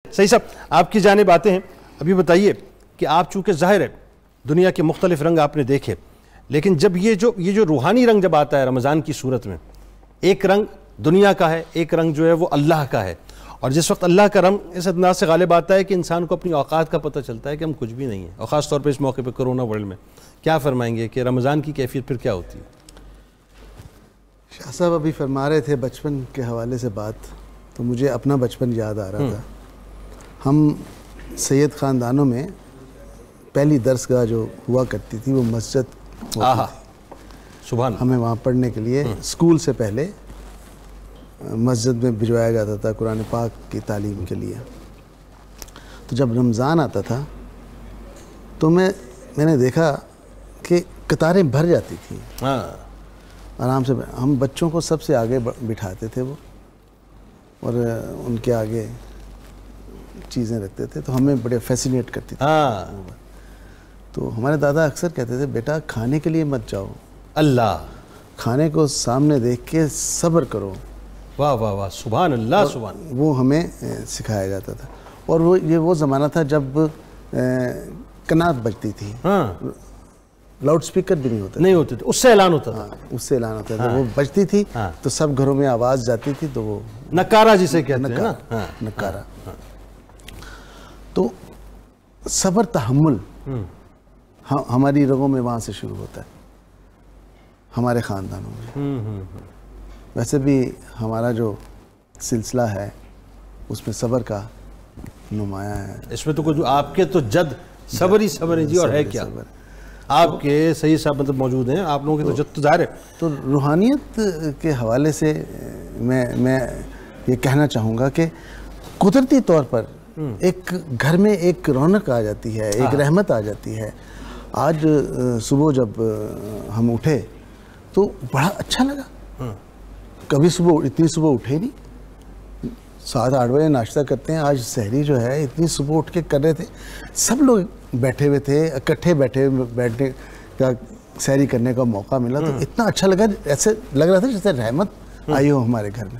सही साहब, आपकी जानिब आते हैं। अभी बताइए कि आप चूँकि ज़ाहिर है दुनिया के मुख्तलिफ रंग आपने देखे, लेकिन जब ये जो रूहानी रंग जब आता है रमज़ान की सूरत में, एक रंग दुनिया का है, एक रंग जो है वो अल्लाह का है। और जिस वक्त अल्लाह का रंग इस अंदाज से गालिब आता है कि इंसान को अपनी औकात का पता चलता है कि हम कुछ भी नहीं हैं, और ख़ास तौर पर इस मौके पर कोरोना वर्ल्ड में, क्या फरमाएंगे कि रमज़ान की कैफियत फिर क्या होती है? शाह साहब अभी फरमा रहे थे बचपन के हवाले से बात, तो मुझे अपना बचपन याद आ रहा था। हम सैयद ख़ानदानों में पहली दरसगाह जो हुआ करती थी वो मस्जिद होती थी। सुभान, हमें वहाँ पढ़ने के लिए स्कूल से पहले मस्जिद में भिजवाया जाता था कुरान पाक की तालीम के लिए। तो जब रमज़ान आता था तो मैंने देखा कि कतारें भर जाती थी। आराम से हम बच्चों को सबसे आगे बिठाते थे वो, और उनके आगे चीज़ें रखते थे, तो हमें बड़े फैसिनेट करती थी। तो हमारे दादा अक्सर कहते थे, बेटा खाने के लिए मत जाओ, अल्लाह, खाने को सामने देख के सब्र करो। वाह वाह वाह, सुभान अल्लाह, सुभान। वो हमें सिखाया जाता था। और वो ज़माना था जब कनात बजती थी। लाउड स्पीकर भी नहीं होते थे, उससे ऐलान होता था। उससे ऐलान होता था। वो बजती थी तो सब घरों में आवाज़ जाती थी, तो वो नकारा जिसे कहते हैं ना, नकारा। तो सब्र तहम्मुल हमारी रगों में वहाँ से शुरू होता है, हमारे ख़ानदानों में। वैसे भी हमारा जो सिलसिला है उसमें सब्र का नुमाया है। इसमें तो कुछ आपके तो जद सब्र ही सब्र है जी, और है क्या आपके सही साहब मतलब मौजूद हैं, आप लोगों की तो जद तो ज़ाहिर है। तो रूहानियत के हवाले से मैं ये कहना चाहूँगा कि कुदरती तौर पर एक घर में एक रौनक आ जाती है, एक रहमत आ जाती है। आज सुबह जब हम उठे तो बड़ा अच्छा लगा। कभी सुबह इतनी सुबह उठे नहीं, 7-8 बजे नाश्ता करते हैं, आज सहरी जो है इतनी सुबह उठ के कर रहे थे। सब लोग बैठे हुए थे, इकट्ठे बैठने का सहरी करने का मौका मिला, तो इतना अच्छा लगा, ऐसे लग रहा था जैसे रहमत आई हो हमारे घर में।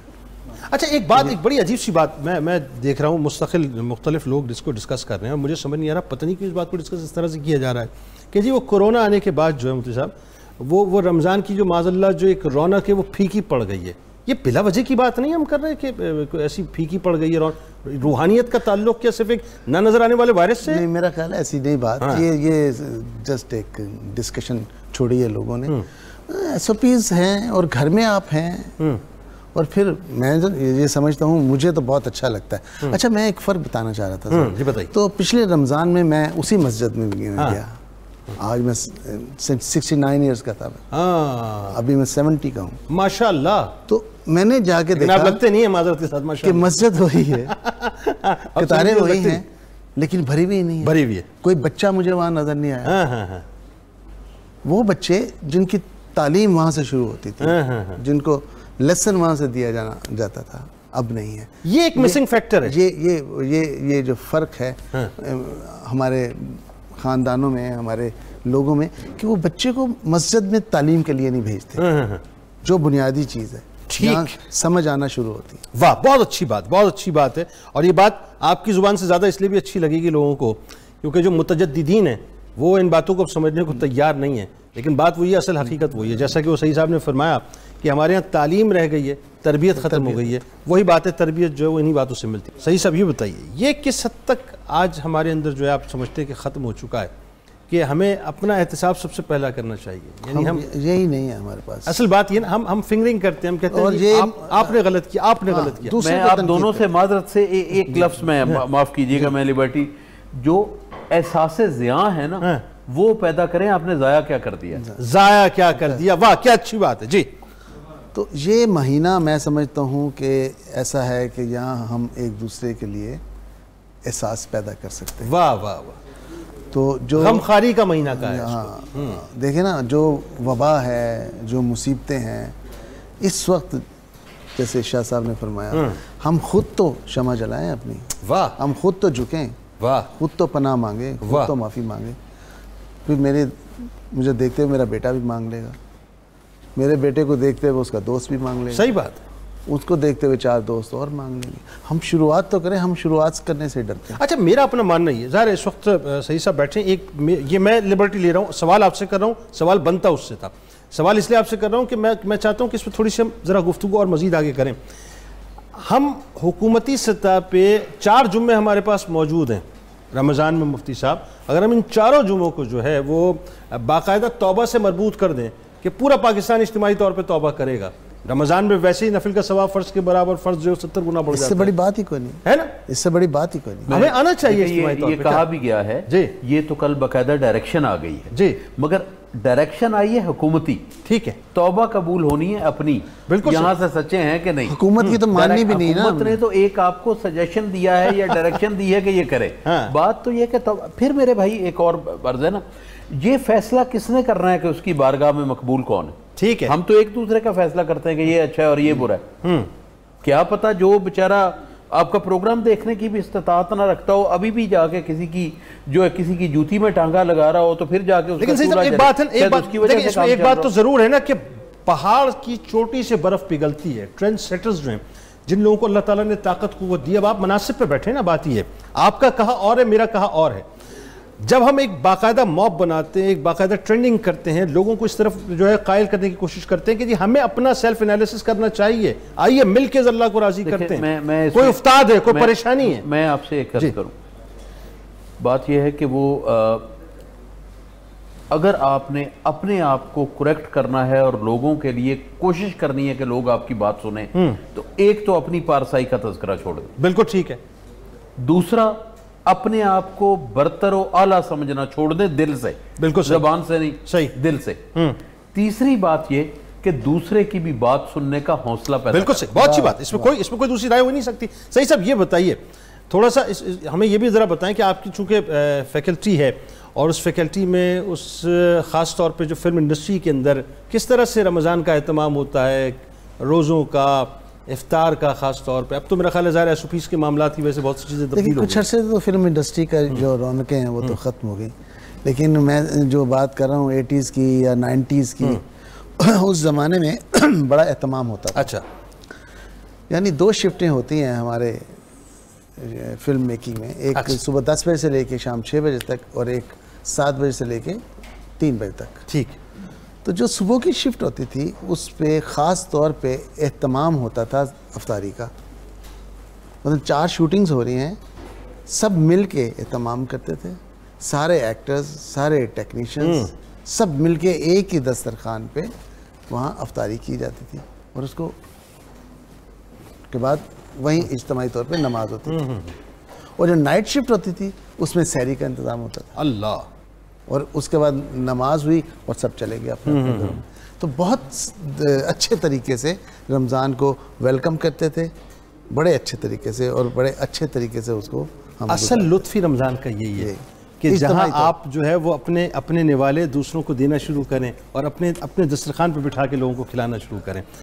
अच्छा, एक बात, एक बड़ी अजीब सी बात मैं देख रहा हूँ, मुख्तलिफ लोग इसको डिस्कस कर रहे हैं और मुझे समझ नहीं आ रहा, पता नहीं क्यों इस बात को डिस्कस इस तरह से किया जा रहा है कि जी वो कोरोना आने के बाद जो है मुफ्ती साहब, वो रमज़ान की जो माज़अल्लाह जो एक रौनक है वो फीकी पड़ गई है। ये बिला वजह की बात नहीं हम कर रहे हैं कि ऐसी फीकी पड़ गई है। रूहानियत का ताल्लुक क्या सिर्फ एक ना नज़र आने वाले वायरस से? नहीं, मेरा ख्याल है ऐसी नहीं बात। ये जस्ट एक डिस्कशन छोड़ी है लोगों ने। SOPs हैं और घर में आप हैं, और फिर मैं तो ये समझता हूँ, मुझे तो बहुत अच्छा लगता है। अच्छा, मैं एक फ़र्क बताना चाह रहा था। जी बताइए। तो पिछले रमज़ान में मैं उसी मस्जिद में गया। आज मैं 69 ईयर्स का था, अभी मैं 70 का हूँ माशाल्लाह। तो मैंने जाके देखा, आप लगते नहीं है माज़रत के साथ माशाल्लाह, कि मस्जिद वही है, कतारें वही हैं, लेकिन भरी हुई नहीं है। भरी हुई है। कोई बच्चा मुझे वहाँ नजर नहीं आया। वो बच्चे जिनकी तालीम वहाँ से शुरू होती थी, जिनको लेसन वहाँ से दिया जाता था, अब नहीं है। ये एक मिसिंग फैक्टर है। ये जो फ़र्क है हमारे ख़ानदानों में, हमारे लोगों में, कि वो बच्चे को मस्जिद में तालीम के लिए नहीं भेजते, जो बुनियादी चीज़ है, ठीक, समझ आना शुरू होती है। वाह, बहुत अच्छी बात, बहुत अच्छी बात है। और ये बात आपकी ज़ुबान से ज़्यादा इसलिए भी अच्छी लगेगी लोगों को, क्योंकि जो मुतजद्दिदीन है वो इन बातों को समझने को तैयार नहीं है। लेकिन बात वही है, असल हकीकत वही है, जैसा कि वो सही साहब ने फरमाया कि हमारे यहाँ तालीम रह गई है, तरबियत ख़त्म हो गई है। वही बात है, तरबियत जो है वो इन्हीं बातों से मिलती है। सही साहब ये बताइए, ये किस हद तक आज हमारे अंदर जो है आप समझते हैं कि ख़त्म हो चुका है कि हमें अपना एहतिसाब सबसे पहला करना चाहिए? यानी हम यही नहीं है हमारे पास। असल बात ये ना, हम फिंगरिंग करते हैं, हम कहते हैं ये आपने गलत किया, आपने गलत किया। मैं आप दोनों से माजरत से एक लफ्ज़ में माफ़ कीजिएगा, मैं लिबर्टी, जो एहसास ज़िया है ना वो पैदा करें, आपने ज़ाया क्या कर दिया, ज़ाया क्या कर दिया। वाह, क्या अच्छी बात है जी। तो ये महीना मैं समझता हूँ कि ऐसा है कि यहाँ हम एक दूसरे के लिए एहसास पैदा कर सकते हैं। वाह वाह वाह। तो जो गमखारी का महीना का है। हाँ, देखें ना, जो वबा है, जो मुसीबतें हैं इस वक्त, जैसे शाह साहब ने फरमाया, हम खुद तो क्षमा जलाएं अपनी। वाह। हम खुद तो झुकें, वाह, खुद तो पनाह मांगे, खुद तो माफ़ी मांगे। फिर मुझे देखते हुए मेरा बेटा भी मांग लेगा, मेरे बेटे को देखते हुए उसका दोस्त भी मांग लेगा। सही बात। उसको देखते हुए 4 दोस्त और मांग लेंगे। हम शुरुआत तो करें, हम शुरुआत करने से डरते हैं। अच्छा, मेरा अपना मानना ही है, ज़ाहिर इस वक्त सही साहब बैठे हैं, ये मैं लिबर्टी ले रहा हूँ, सवाल आपसे कर रहा हूँ, सवाल बनता उससे था। सवाल इसलिए आपसे कर रहा हूँ कि मैं चाहता हूँ कि इसमें थोड़ी सी हम ज़रा गुफ्तगू और मज़ीद आगे करें। हम हुकूमती सतह पे 4 जुम्मे हमारे पास मौजूद हैं रमज़ान में मुफ्ती साहब, अगर हम इन चारों जुम्मों को जो है वो बाकायदा तौबा से मरबूत कर दें कि पूरा पाकिस्तान इज्तिमाई तौर पे तौबा करेगा, रमज़ान में वैसे ही नफिल का सवाब फ़र्ज के बराबर, फ़र्ज जो 70 गुना बढ़ जाता है। इससे बड़ी बात ही कोई नहीं है ना, इससे बड़ी बात ही कोई नहीं। हमें आना चाहिए इज्तिमाई तौर ये पे। कहा भी गया है जी, ये तो कल बाकायदा डायरेक्शन आ गई है जी, मगर डायरेक्शन आई है हुकूमती, ठीक है, तौबा कबूल होनी है अपनी, बिल्कुल यहाँ से सच्चे हैं कि नहीं। हुकूमत की तो माननी भी नहीं ना, हुकूमत ने तो एक आपको सजेशन दिया है या डायरेक्शन दी है कि ये करे। हाँ। बात तो ये कि फिर मेरे भाई एक और अर्ज है ना, ये फैसला किसने करना है कि उसकी बारगाह में मकबूल कौन है? ठीक है, हम तो एक दूसरे का फैसला करते हैं कि ये अच्छा है और ये बुरा है। क्या पता जो बेचारा आपका प्रोग्राम देखने की भी इस्तात ना रखता हो, अभी भी जाके किसी की जूती में टांगा लगा रहा हो तो फिर जाके उसका लेकिन सही साहब, एक बात है, इसमें एक बात तो जरूर है ना कि पहाड़ की चोटी से बर्फ पिघलती है। ट्रेंड सेटर्स जो हैं, जिन लोगों को अल्लाह ताला ने ताकत कुव्वत दी, अब आप मनासिब पे बैठे ना, बात ये है, आपका कहा और है, मेरा कहा और है। जब हम एक बाकायदा मॉब बनाते हैं, एक बाकायदा ट्रेंडिंग करते हैं, लोगों को इस तरफ जो है कायल करने की कोशिश करते हैं कि जी हमें अपना सेल्फ एनालिसिस करना चाहिए, आइए मिलके अल्लाह को राजी करते हैं। कोई उस्ताद है, कोई परेशानी है। मैं आपसे एक अर्ज करूं, बात यह है कि वो अगर आपने अपने आप को करेक्ट करना है और लोगों के लिए कोशिश करनी है कि लोग आपकी बात सुने, तो एक तो अपनी पारसाई का तज़किरा छोड़ दो, बिल्कुल ठीक है। दूसरा, अपने आप को बरतर और आला समझना छोड़ दे, दिल से, बिल्कुल ज़बान से नहीं, सही, दिल से। तीसरी बात ये कि दूसरे की भी बात सुनने का हौसला पैदा, बिल्कुल सही, बहुत अच्छी बात, इसमें कोई दूसरी राय हो नहीं सकती। सही साहब, ये बताइए थोड़ा सा हमें ये भी ज़रा बताएं कि आपकी चूँकि फैकल्टी है और उस फैकल्टी में उस ख़ास तौर पे जो फिल्म इंडस्ट्री के अंदर किस तरह से रमज़ान का एहतमाम होता है, रोज़ों का, इफ्तार का ख़ास तौर पे। अब तो मेरा ख्याल है ज़ाहिर एसओपीज़ के मामला की वजह से बहुत सी चीज़ें तब्दील हो गई। कुछ अर्से तो फिल्म इंडस्ट्री का जो रौनकें हैं वो तो ख़त्म हो गई, लेकिन मैं जो बात कर रहा हूँ 80s की या 90s की, उस ज़माने में बड़ा एहतमाम होता था। अच्छा, यानी 2 शिफ्टें होती हैं हमारे फिल्म मेकिंग में, एक अच्छा, सुबह 10 बजे से लेके शाम 6 बजे तक और एक 7 बजे से लेके 3 बजे तक। ठीक। तो जो सुबह की शिफ्ट होती थी उस पे ख़ास तौर पे एहतमाम होता था अफ्तारी का, मतलब 4 शूटिंग्स हो रही हैं, सब मिल के एहतमाम करते थे, सारे एक्टर्स, सारे टेक्नीशियंस, सब मिल के एक ही दस्तरखान पे वहाँ अफ्तारी की जाती थी और उसको के बाद वहीं इज्तिमाई तौर पे नमाज होती थी। और जो नाइट शिफ्ट होती थी उसमें सहरी का इंतज़ाम होता था, अल्लाह, और उसके बाद नमाज हुई और सब चले गए अपने अपने घरों में। तो बहुत अच्छे तरीके से रमज़ान को वेलकम करते थे, बड़े अच्छे तरीके से, और बड़े अच्छे तरीके से उसको हम असल लुत्फ़ी रमज़ान का यही है कि जहाँ आप जो है वो अपने निवाले दूसरों को देना शुरू करें और अपने दस्तरखान पर बिठा के लोगों को खिलाना शुरू करें।